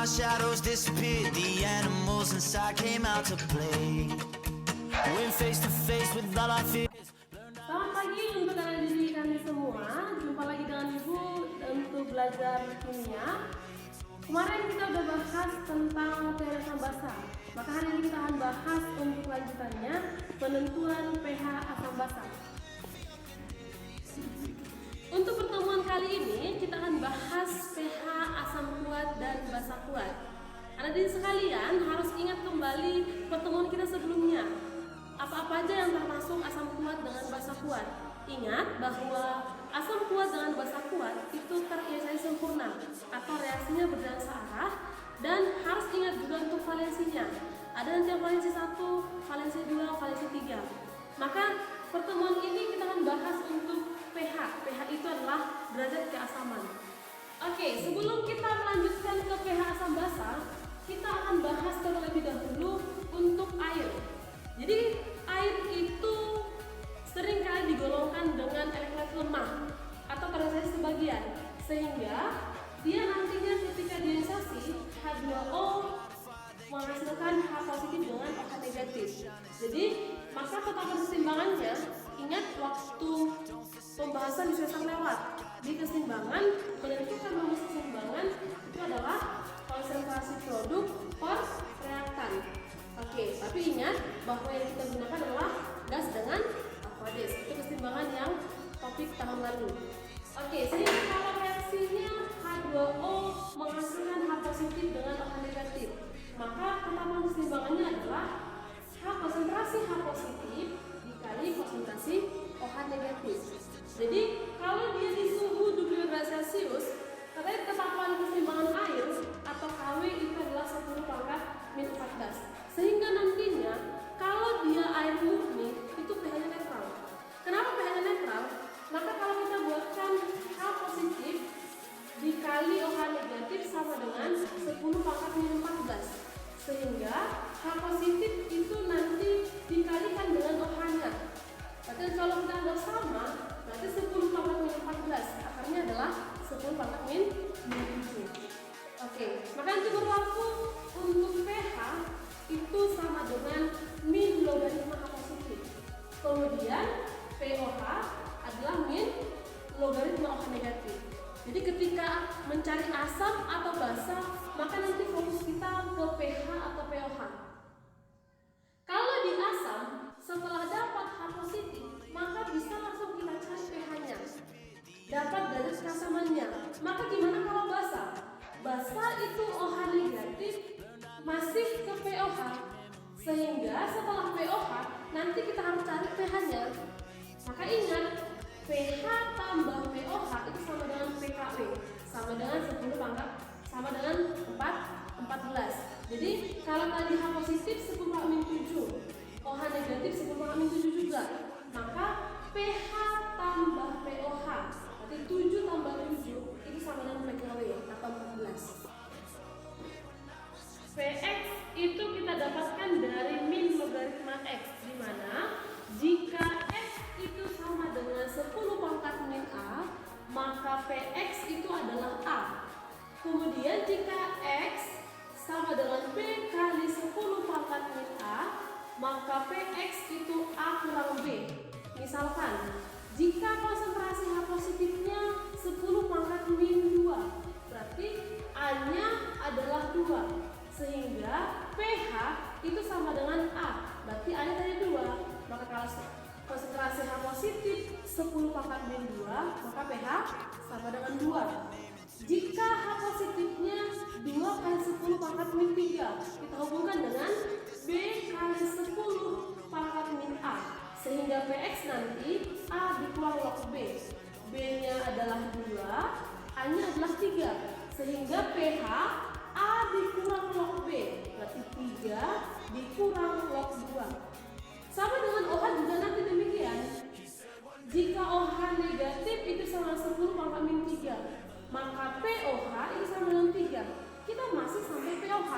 shadows disappeared, the animals inside came out to play. Went face to face with all our fears. Selamat pagi untuk anak-anak kami semua. Jumpa lagi dengan Ibu untuk belajar kimia. Kemarin kita udah bahas tentang pH asam basa. Maka hari ini kita akan bahas untuk lanjutannya penentuan pH asam basa. Untuk pertemuan kali ini kita akan bahas pH asam kuat dan basa kuat. Anak-anak sekalian harus ingat kembali pertemuan kita sebelumnya. Apa-apa aja yang termasuk asam kuat dengan basa kuat. Ingat bahwa asam kuat dengan basa kuat itu terisolir sempurna atau reaksinya berjalan searah, dan harus ingat juga untuk valensinya. Ada nanti valensi 1, valensi 2, valensi 3. Maka pertemuan ini kita akan bahas untuk pH. pH itu adalah derajat keasaman. Oke, sebelum kita melanjutkan ke pH asam basa, kita akan bahas terlebih dahulu untuk air. Jadi air itu seringkali digolongkan dengan elektrolit lemah atau terisolir sebagian, sehingga dia nantinya ketika diionisasi H2O menghasilkan H positif dengan OH negatif. Jadi maka total keseimbangannya, ingat waktu pembahasan di semester lewat, di keseimbangan menentukan rumus keseimbangan itu adalah konsentrasi produk per reaktan. Oke, tapi ingat bahwa yang kita gunakan adalah gas dengan aqueous. Itu keseimbangan yang topik tahun lalu. Oke, sehingga kalau reaksinya H2O menghasilkan H positif dengan OH negatif, maka ketambahan keseimbangannya adalah H konsentrasi H positif dikali konsentrasi OH negatif. Jadi kalau dia di suhu 20 derajat Celcius, katanya ketambahan keseimbangan air atau Kw itu adalah 10 pangkat min 14. Sehingga nantinya kalau dia air murni itu pH-nya netral. Kenapa pH-nya netral? Maka kalau kita buatkan H positif dikali OH negatif sama dengan 10 pangkat min 14. Sehingga H positif itu nanti dikalikan dengan OH-nya. Berarti kalau kita anggap sama, berarti 10 pangkat min 14. Akarnya adalah 10 pangkat min 7. Oke, maka itu berlaku untuk pH itu sama dengan min logaritma H positif. Kemudian pOH adalah min logaritma OH negatif. Jadi ketika mencari asam atau basa, maka nanti fokus kita ke pH atau pOH. Kalau di asam, setelah dapat H positif, maka bisa langsung kita cari pH-nya. Dapat dari keasamannya. Maka gimana kalau basa? Basa itu OH negatif masih ke pOH, sehingga setelah pOH nanti kita harus cari pH-nya. Maka ingat, pH tambah pOH itu sama dengan pKw, sama dengan 10 pangkat, sama dengan 14. Jadi kalau tadi H positif 10 pangkat min 7, OH negatif 10 pangkat min 7 juga, maka pH tambah pOH berarti 7 tambah 7 itu sama dengan pKw atau 14. Px itu kita dapatkan dari min logaritma x, di mana jika x itu sama dengan 10 pangkat min a, maka Px itu adalah a. Kemudian jika x sama dengan p kali 10 pangkat min a, maka Px itu a kurang b. Misalkan jika konsentrasi H positifnya 10 pangkat min 2, berarti a-nya adalah 2. Sehingga pH itu sama dengan A, berarti A-nya tadi 2. Maka kalau konsentrasi H positif 10 pangkat min 2, maka pH sama dengan 2. Jika H positifnya 2 kali 10 pangkat min 3, kita hubungkan dengan B kali 10 pangkat min A, sehingga Px nanti A dikurang log B. B-nya adalah 2, A-nya adalah 3, sehingga pH A dikurang log B, berarti 3 dikurang log 2. Sama dengan OH juga nanti demikian. Jika OH negatif itu sama 10 pangkat min 3, maka pOH itu sama dengan 3. Kita masih sampai pOH.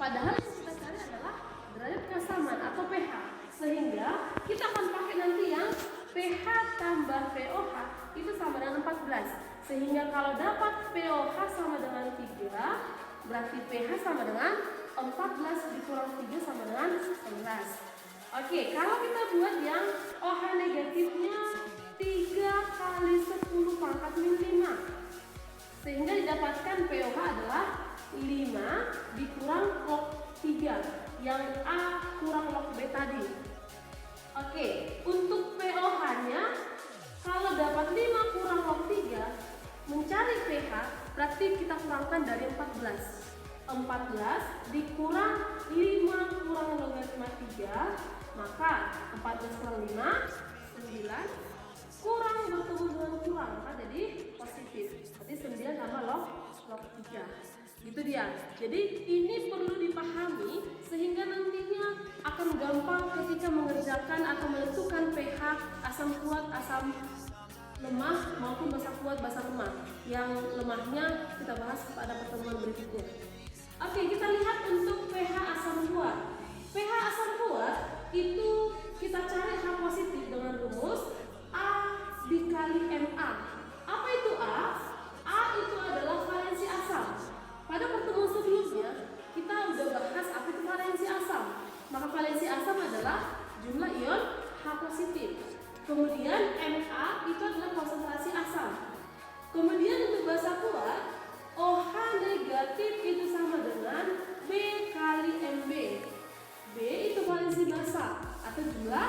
Padahal yang kita cari adalah derajat keasaman atau pH. Sehingga kita akan pakai nanti yang pH tambah pOH itu sama dengan 14. Sehingga kalau dapat pOH sama dengan 3, berarti pH sama dengan 14 dikurang 3 sama dengan 11. Oke, kalau kita buat yang OH negatifnya 3 kali 10 pangkat min 5, sehingga didapatkan pOH adalah 5 dikurang log 3 yang A kurang log B tadi. Oke, untuk pOH-nya kalau dapat 5 kurang log 3, mencari pH berarti kita kurangkan dari 14. 14 dikurang 5 kurang logaritma 3, maka 14 kurang 5, 9, kurang bertemu dengan kurang, maka jadi positif. Berarti 9 sama log 3. Gitu dia. Jadi ini perlu dipahami sehingga nantinya akan gampang ketika mengerjakan atau menentukan pH asam kuat, asam lemah maupun basa kuat, basa lemah. Yang lemahnya kita bahas pada pertemuan berikutnya. Oke, kita lihat untuk pH asam kuat. pH asam kuat itu kita cari H positif dengan rumus A dikali Ma. Apa itu A? A itu adalah valensi asam. Pada pertemuan sebelumnya kita udah bahas apa itu valensi asam. Maka valensi asam adalah jumlah ion H positif. Kemudian Ma itu adalah konsentrasi asam. Kemudian untuk basa kuat, OH negatif itu sama dengan B kali Mb. B itu valensi basa atau jumlah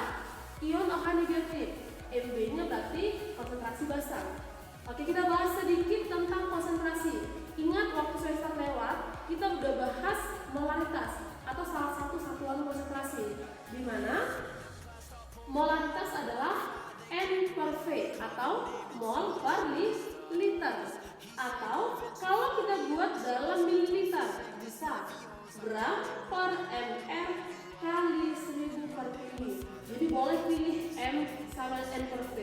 ion OH negatif. Mb-nya berarti konsentrasi basa. Oke, kita bahas sedikit tentang konsentrasi. Ingat waktu semester lewat kita udah bahas molaritas atau salah satu satuan konsentrasi, di mana molaritas adalah N per V atau mol per liter. Atau kalau kita buat dalam mililiter bisa gram per ml kali 1000 per mili. Jadi boleh pilih M sama N per V,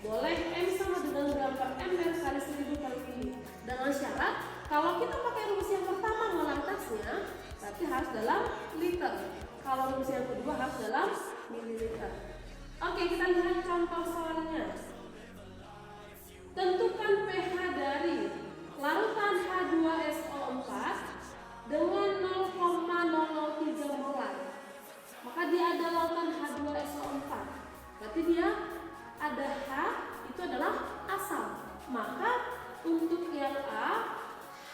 boleh M sama dengan gram per ml kali 1000 per mili. Dengan syarat kalau kita pakai rumus yang pertama molaritasnya berarti harus dalam liter. Kalau rumus yang kedua harus dalam mililiter. Oke, kita lihat contoh soalnya. Tentukan pH dari larutan H2SO4 dengan 0,003 molar. Maka dia ada larutan H2SO4. Berarti dia ada H itu adalah asam. Maka untuk yang A,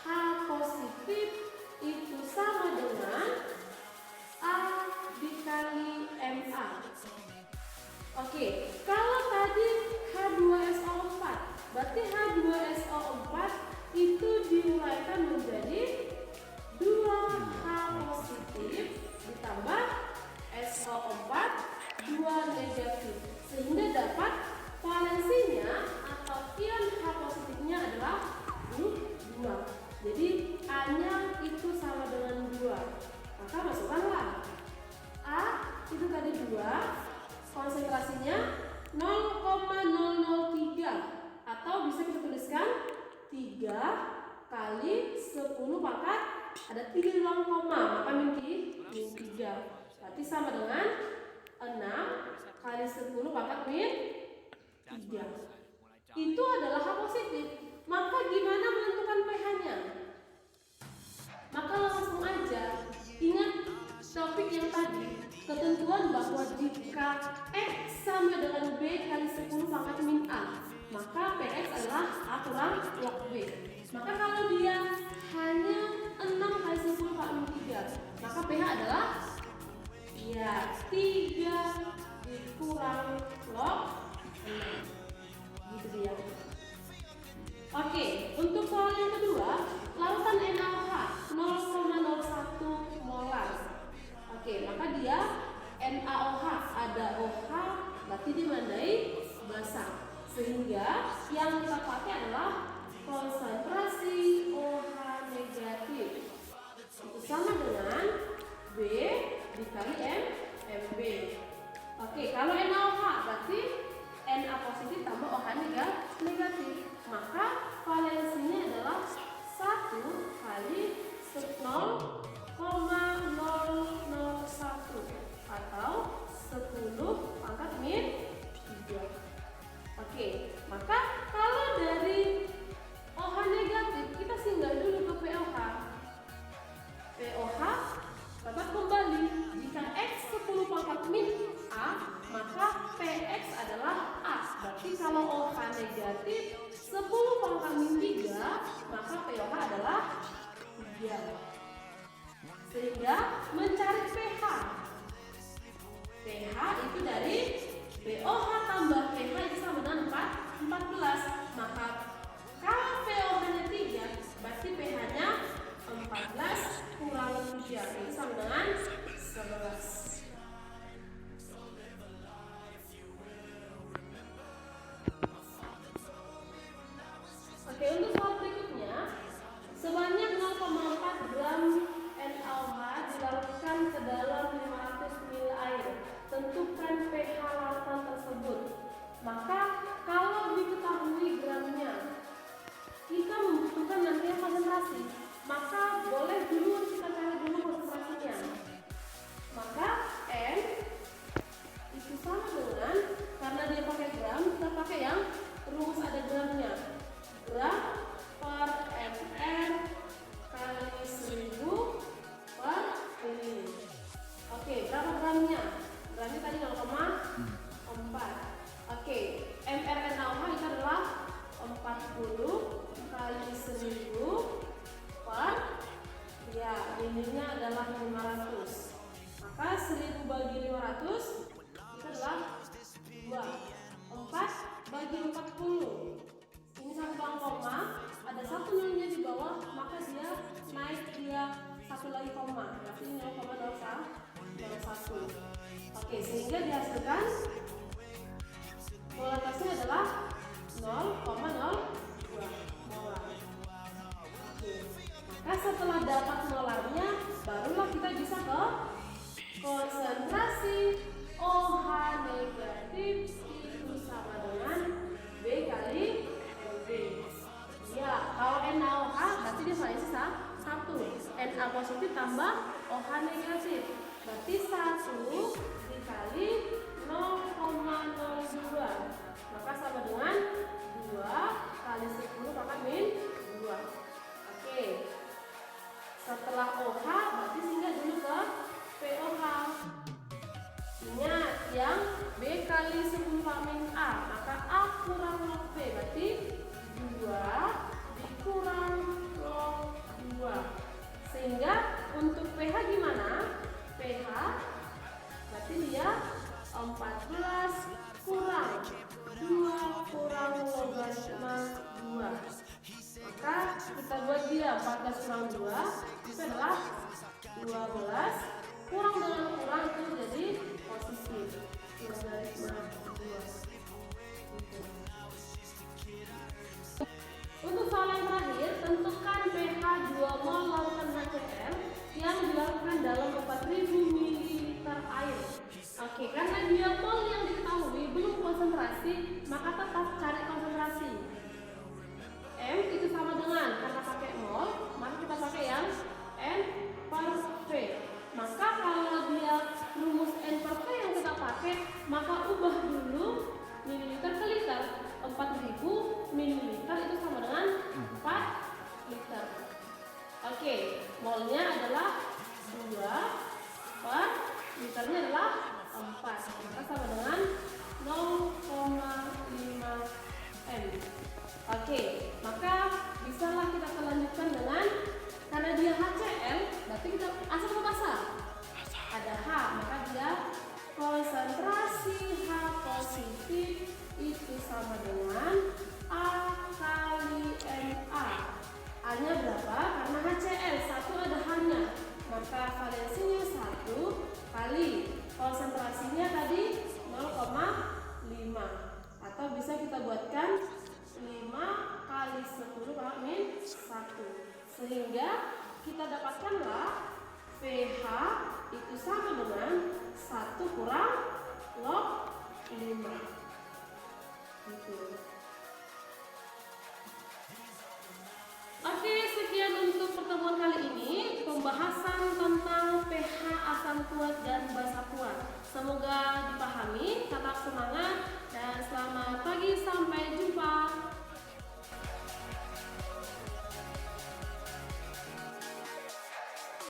H positif itu sama dengan A dikali Ma. Oke, kalau tadi H2SO4, berarti H2SO4 itu diuraikan menjadi 2H positif ditambah SO4 2 negatif, sehingga dapat valensinya atau ion H positifnya adalah 2. Jadi A-nya itu sama dengan 2. Maka masukkanlah A itu tadi 2, konsentrasinya 0,003 atau bisa kita tuliskan 3 kali 10 pangkat ada 3 di dalam koma, maka min 3. Berarti sama dengan 6 kali 10 pangkat min 3. Itu adalah H positif. Maka gimana menentukan pH-nya? Maka langsung aja ingat topik yang tadi, ketentuan bahwa jika X sama dengan B kali 10 pangkat min A, maka PX adalah A kurang log B. Maka kalau dia hanya 6 kali 10 pangkat min 3, maka pH adalah ya 3 dikurang log 6. Gitu dia. Oke, untuk soal yang kedua, larutan NaOH 0,01 molar. Oke, maka dia NaOH ada OH berarti dimandai basa, sehingga yang kita pakai adalah konsentrasi OH negatif itu sama dengan B dikali Mb. Oke, kalau NaOH berarti Na positif tambah OH negatif, maka valensinya adalah 1 kali 0,001 atau 10 pangkat min 3. Oke, maka kalau dari OH negatif kita singgah dulu ke pOH. Ya. Sehingga mencari pH. pH itu dari pOH tambah pH itu sama dengan 14. Maka kalau pOH-nya 3, berarti pH-nya 14 kurang 3 itu sama dengan 11. Oke, untuk soal berikutnya, sebanyak 0,4 gram NaOH dilarutkan ke dalam 500 ml air. Tentukan pH larutan tersebut. Maka kalau diketahui gramnya, kita membutuhkan nanti konsentrasi. Maka boleh dulu kita cari dulu konsentrasinya. Maka N itu sama dengan, karena dia pakai gram, kita pakai yang rumus ada gramnya. Gram per ml kali 1000 per ml. Oke, berapa gramnya? Gramnya tadi 0,4. Oke, ml NaOH itu adalah 40 kali 1000 per, ya, mililnya adalah 500. Maka 1000 bagi 500 itu adalah 2. 4 bagi 40. Ini satu koma, ada satu nolnya di bawah, maka dia naik satu lagi koma, berarti 0,01. Oke, sehingga dihasilkan molaritasnya adalah 0,02 molar. Oke, maka setelah dapat molarnya, barulah kita bisa ke konsentrasi OH negatif itu sama dengan B kali MB. Ya, kalau NaOH berarti dia sisa 1. Na positif tambah OH negatif. Berarti 1 dikali 0,02. Maka sama dengan 2 kali 10 maka min 2. Oke. Setelah OH berarti singgah dulu ke pOH. Ingat yang B kali 10 min A, maka A kurang log B berarti 2 dikurang log 2. Sehingga untuk pH gimana? pH berarti dia 14 kurang 2 kurang logaritma 2. Maka kita buat dia 14 kurang 2 itu adalah 12, kurang dengan kurang itu jadi positif logaritma 2. Untuk soal yang terakhir, tentukan pH 2 mol larutan HCl yang dilarutkan dalam 4000 ml air. Oke, karena 2 mol yang diketahui belum konsentrasi, maka tetap cari konsentrasi. M itu sama dengan, karena pakai mol, maka kita pakai yang N per V. Maka kalau dia rumus N per V yang kita pakai, maka ubah dulu mililiter ke liter. 4000 mililiter itu sama dengan 4 liter. Oke, molnya adalah 2 per liternya adalah 4. Maka sama dengan 0,5 M. Oke, maka bisalah kita lanjutkan dengan, karena dia HCl, berarti kita asal atau basa? Ada H, maka dia konsentrasi H positif itu sama dengan A kali Na. A-nya berapa? Karena HCl, 1 ada H-nya, maka valensinya 1 kali konsentrasinya tadi 0,5. Atau bisa kita buatkan 5 kali 10 per min 1. Sehingga kita dapatkanlah pH itu sama dengan 1 kurang log 5. Gitu. Oke, sekian untuk pertemuan